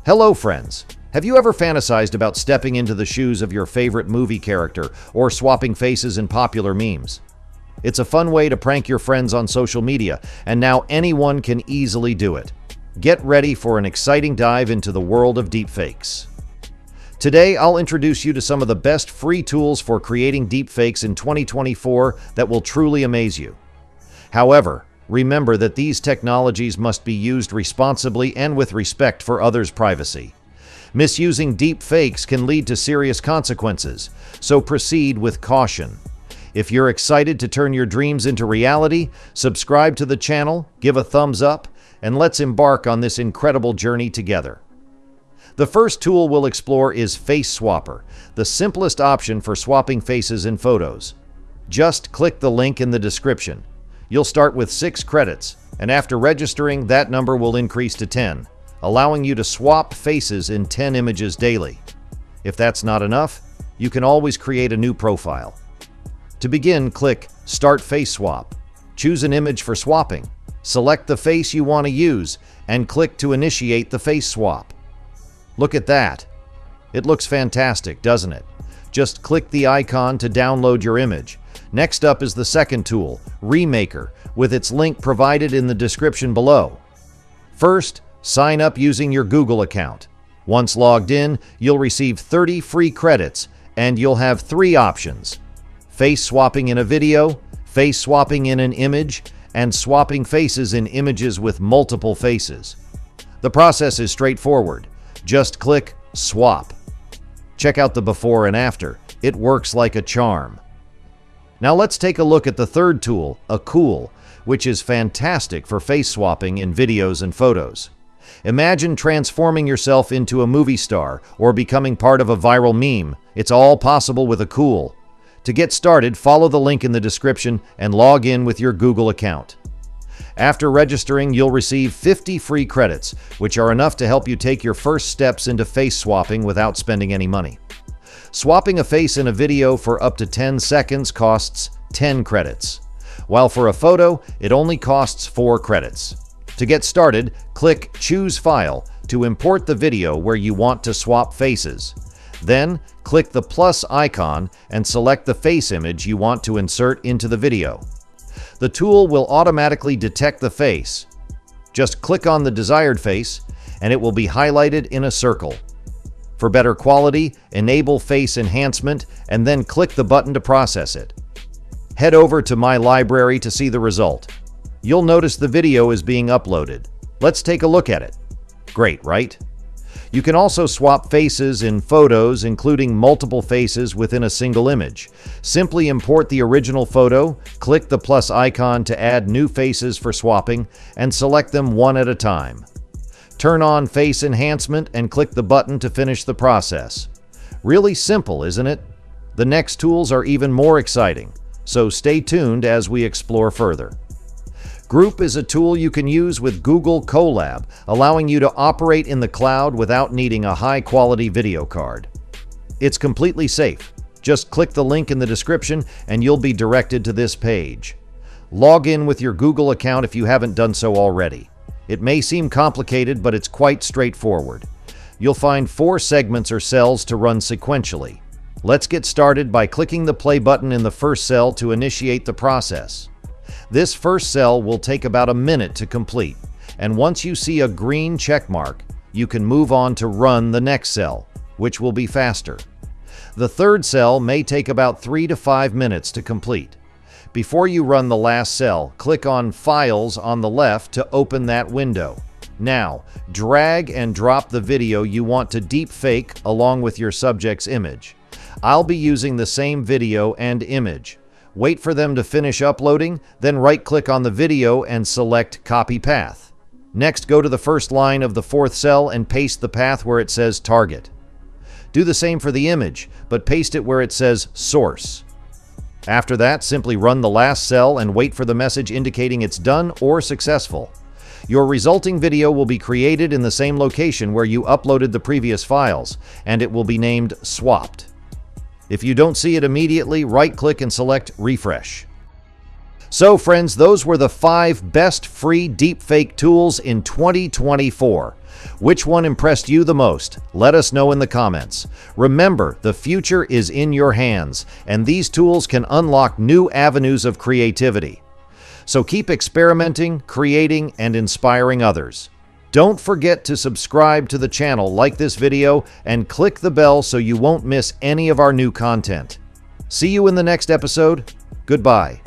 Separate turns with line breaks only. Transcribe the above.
Hello, friends! Have you ever fantasized about stepping into the shoes of your favorite movie character or swapping faces in popular memes? It's a fun way to prank your friends on social media, and now anyone can easily do it. Get ready for an exciting dive into the world of deepfakes. Today, I'll introduce you to some of the best free tools for creating deepfakes in 2024 that will truly amaze you. However, remember that these technologies must be used responsibly and with respect for others' privacy. Misusing deepfakes can lead to serious consequences, so proceed with caution. If you're excited to turn your dreams into reality, subscribe to the channel, give a thumbs up, and let's embark on this incredible journey together. The first tool we'll explore is Face Swapper, the simplest option for swapping faces in photos. Just click the link in the description. You'll start with 6 credits, and after registering, that number will increase to 10, allowing you to swap faces in 10 images daily. If that's not enough, you can always create a new profile. To begin, click Start Face Swap. Choose an image for swapping. Select the face you want to use, and click to initiate the face swap. Look at that! It looks fantastic, doesn't it? Just click the icon to download your image. Next up is the second tool, Remaker, with its link provided in the description below. First, sign up using your Google account. Once logged in, you'll receive 30 free credits, and you'll have 3 options: face swapping in a video, face swapping in an image, and swapping faces in images with multiple faces. The process is straightforward. Just click Swap. Check out the before and after. It works like a charm. Now let's take a look at the third tool, Cool, which is fantastic for face swapping in videos and photos. Imagine transforming yourself into a movie star or becoming part of a viral meme. It's all possible with Cool. To get started, follow the link in the description and log in with your Google account. After registering, you'll receive 50 free credits, which are enough to help you take your first steps into face swapping without spending any money. Swapping a face in a video for up to 10 seconds costs 10 credits, while for a photo, it only costs 4 credits. To get started, click Choose File to import the video where you want to swap faces. Then, click the plus icon and select the face image you want to insert into the video. The tool will automatically detect the face. Just click on the desired face, and it will be highlighted in a circle. For better quality, enable face enhancement, and then click the button to process it. Head over to My Library to see the result. You'll notice the video is being uploaded. Let's take a look at it. Great, right? You can also swap faces in photos, including multiple faces within a single image. Simply import the original photo, click the plus icon to add new faces for swapping, and select them one at a time. Turn on face enhancement and click the button to finish the process. Really simple, isn't it? The next tools are even more exciting, so stay tuned as we explore further. Group is a tool you can use with Google Colab, allowing you to operate in the cloud without needing a high-quality video card. It's completely safe. Just click the link in the description and you'll be directed to this page. Log in with your Google account if you haven't done so already. It may seem complicated, but it's quite straightforward. You'll find 4 segments or cells to run sequentially. Let's get started by clicking the play button in the first cell to initiate the process. This first cell will take about a minute to complete, and once you see a green check mark, you can move on to run the next cell, which will be faster. The third cell may take about 3 to 5 minutes to complete. Before you run the last cell, click on Files on the left to open that window. Now, drag and drop the video you want to deepfake along with your subject's image. I'll be using the same video and image. Wait for them to finish uploading, then right-click on the video and select Copy Path. Next, go to the first line of the 4th cell and paste the path where it says Target. Do the same for the image, but paste it where it says Source. After that, simply run the last cell and wait for the message indicating it's done or successful. Your resulting video will be created in the same location where you uploaded the previous files, and it will be named Swapped. If you don't see it immediately, right-click and select Refresh. So friends, those were the 5 best free deepfake tools in 2024. Which one impressed you the most? Let us know in the comments. Remember, the future is in your hands, and these tools can unlock new avenues of creativity. So keep experimenting, creating, and inspiring others. Don't forget to subscribe to the channel, like this video, and click the bell so you won't miss any of our new content. See you in the next episode. Goodbye.